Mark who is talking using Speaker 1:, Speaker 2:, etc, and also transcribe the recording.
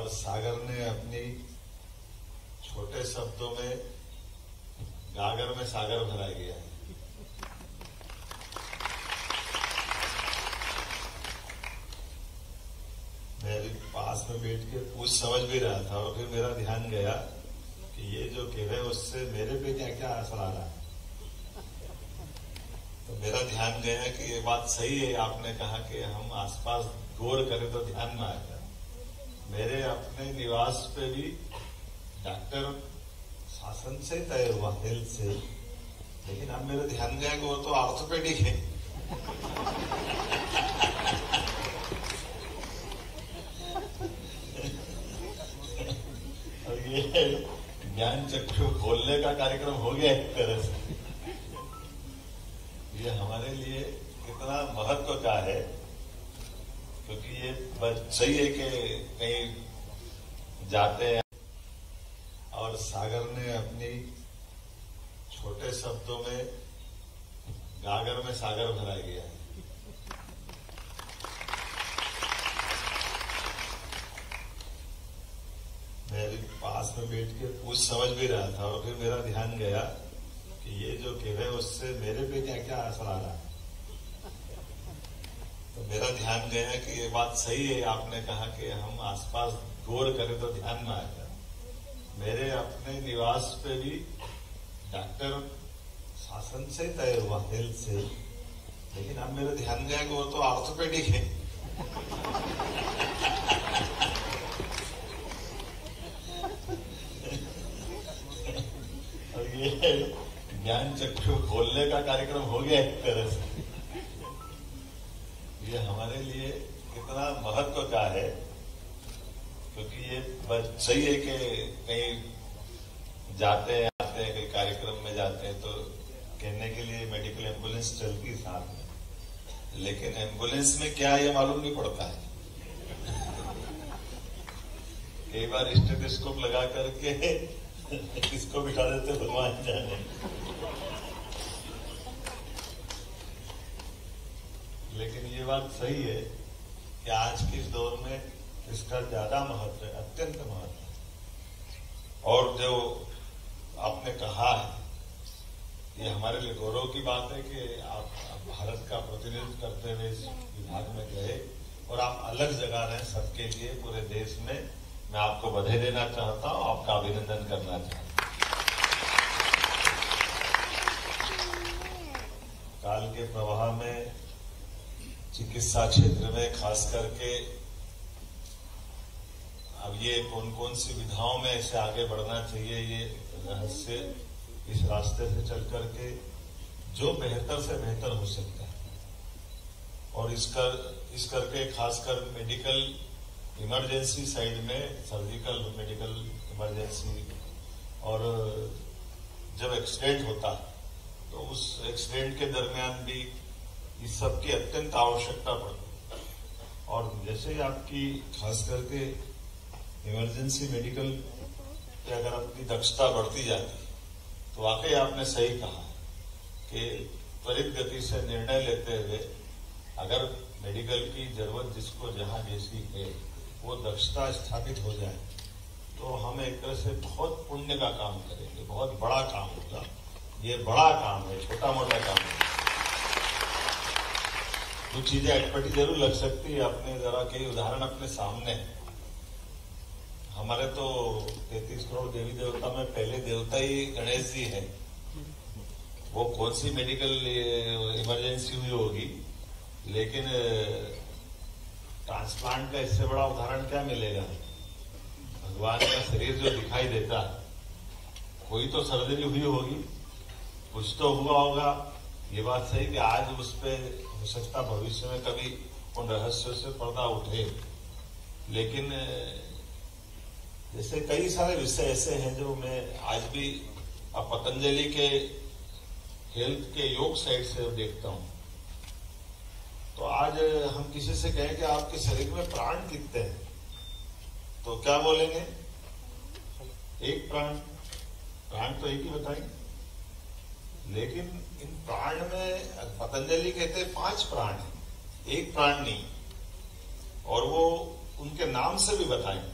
Speaker 1: और सागर ने अपनी छोटे शब्दों में गागर में सागर भरा गया है। मैं अभी पास में बैठ के पूछ समझ भी रहा था और फिर मेरा ध्यान गया कि ये जो कह रहे हैं उससे मेरे पे क्या क्या असर आ रहा है। तो मेरा ध्यान गया कि ये बात सही है, आपने कहा कि हम आसपास गौर करें तो ध्यान में आएगा। मेरे अपने निवास पे भी डॉक्टर शासन से तय हुआ, हेल्थ से, लेकिन अब मेरा ध्यान गया कि वो तो ऑर्थोपेडिक है। और ये ज्ञान चक्षु खोलने का कार्यक्रम हो गया एक तरह से। ये हमारे लिए कितना महत्व का है, क्योंकि ये सही है कि कहीं जाते हैं और सागर ने अपनी छोटे शब्दों में गागर में सागर भरा गया है। मैं अभी पास में बैठ के पूछ समझ भी रहा था और फिर मेरा ध्यान गया कि ये जो कह रहे हैं उससे मेरे पे क्या क्या असर आ रहा है। तो मेरा ध्यान गया कि ये बात सही है, आपने कहा कि हम आसपास गौर करें तो ध्यान में आएगा। मेरे अपने निवास पे भी डॉक्टर शासन से तय हुआ, हेल्थ से, लेकिन अब मेरा ध्यान गया कि वो तो ऑर्थोपेडिक है। और ये ज्ञान चक्षु खोलने का कार्यक्रम हो गया एक तरह से। ये हमारे लिए कितना महत्व का है, क्योंकि ये सही है कि कहीं जाते हैं आते हैं, कहीं कार्यक्रम में जाते हैं तो कहने के लिए मेडिकल एम्बुलेंस चलती है साथ में, लेकिन एम्बुलेंस में क्या ये मालूम नहीं पड़ता है। कई बार स्टेथोस्कोप लगा करके किसको बिठा देते भगवान जाने। लेकिन ये बात सही है कि आज के इस दौर में इसका ज्यादा महत्व है, अत्यंत महत्व है। और जो आपने कहा है, ये हमारे लिए गौरव की बात है कि आप भारत का प्रतिनिधित्व करते हुए इस विभाग में गए और आप अलग जगह रहे सबके लिए पूरे देश में। मैं आपको बधाई देना चाहता हूं, आपका अभिनंदन करना चाहता हूं। काल के प्रवाह में चिकित्सा क्षेत्र में खास करके अब ये कौन कौन सी विधाओं में ऐसे आगे बढ़ना चाहिए, ये रहस्य इस रास्ते से चल करके जो बेहतर से बेहतर हो सकता है। और इस करके खासकर मेडिकल इमरजेंसी साइड में, सर्जिकल मेडिकल इमरजेंसी, और जब एक्सीडेंट होता है तो उस एक्सीडेंट के दरमियान भी इस सब की अत्यंत आवश्यकता पड़ती है। और जैसे ही आपकी खास करके इमरजेंसी मेडिकल की अगर अपनी दक्षता बढ़ती जाती तो वाकई आपने सही कहा कि त्वरित गति से निर्णय लेते हुए अगर मेडिकल की जरूरत जिसको जहां जैसी है वो दक्षता स्थापित हो जाए तो हम एक तरह से बहुत पुण्य का काम करेंगे, बहुत बड़ा काम होगा। ये बड़ा काम है, छोटा मोटा काम है। कुछ चीजें अटपटी जरूर लग सकती है। अपने जरा कई उदाहरण अपने सामने, हमारे तो 33 करोड़ देवी देवता में पहले देवता ही गणेश जी है। वो कौन सी मेडिकल इमरजेंसी हुई होगी, लेकिन ट्रांसप्लांट का इससे बड़ा उदाहरण क्या मिलेगा। भगवान का शरीर जो दिखाई देता, कोई तो सर्जरी हुई होगी, कुछ तो हुआ होगा। ये बात सही कि आज उस पर हो सकता भविष्य में कभी उन रहस्यों से पर्दा उठे, लेकिन जैसे कई सारे विषय ऐसे हैं जो मैं आज भी पतंजलि के हेल्थ के योग साइड से देखता हूं। तो आज हम किसी से कहें कि आपके शरीर में प्राण कितने हैं, तो क्या बोलेंगे? एक प्राण। प्राण तो एक ही बताएंगे, लेकिन इन प्राण में पतंजलि कहते हैं 5 प्राण है, एक प्राण नहीं। और वो उनके नाम से भी बताएंगे।